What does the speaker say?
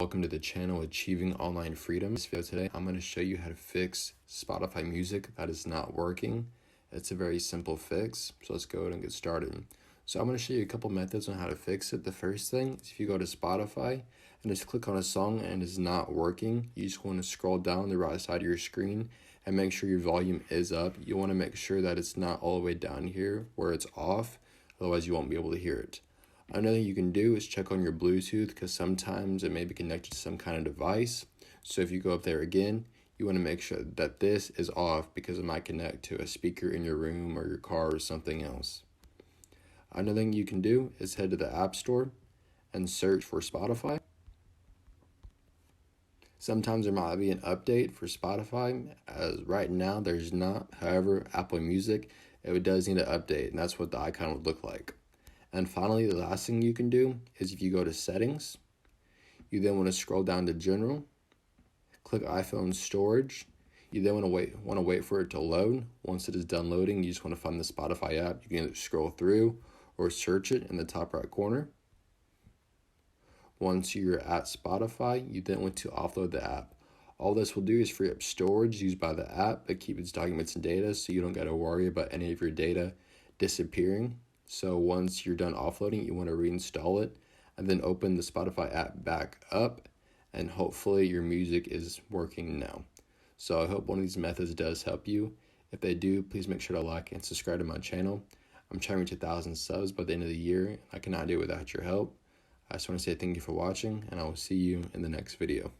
Welcome to the channel Achieving Online Freedom. In this video today, I'm going to show you how to fix Spotify music that is not working. It's a very simple fix, so let's go ahead and get started. So I'm going to show you a couple methods on how to fix it. The first thing is if you go to Spotify and just click on a song and it's not working, you just want to scroll down the right side of your screen and make sure your volume is up. You want to make sure that it's not all the way down here where it's off, otherwise you won't be able to hear it. Another thing you can do is check on your Bluetooth because sometimes it may be connected to some kind of device. So if you go up there again, you want to make sure that this is off because it might connect to a speaker in your room or your car or something else. Another thing you can do is head to the App Store and search for Spotify. Sometimes there might be an update for Spotify, as right now there's not. However, Apple Music, it does need an update, and that's what the icon would look like. And finally, the last thing you can do is if you go to Settings, you then want to scroll down to General, click iPhone Storage. You then want to wait for it to load. Once it is done loading, you just want to find the Spotify app. You can either scroll through or search it in the top right corner. Once you're at Spotify, you then want to offload the app. All this will do is free up storage used by the app, but keep its documents and data so you don't got to worry about any of your data disappearing. So once you're done offloading, you want to reinstall it and then open the Spotify app back up, and hopefully your music is working now. So I hope one of these methods does help you. If they do, please make sure to like and subscribe to my channel. I'm trying to reach 1,000 subs by the end of the year. I cannot do it without your help. I just want to say thank you for watching, and I will see you in the next video.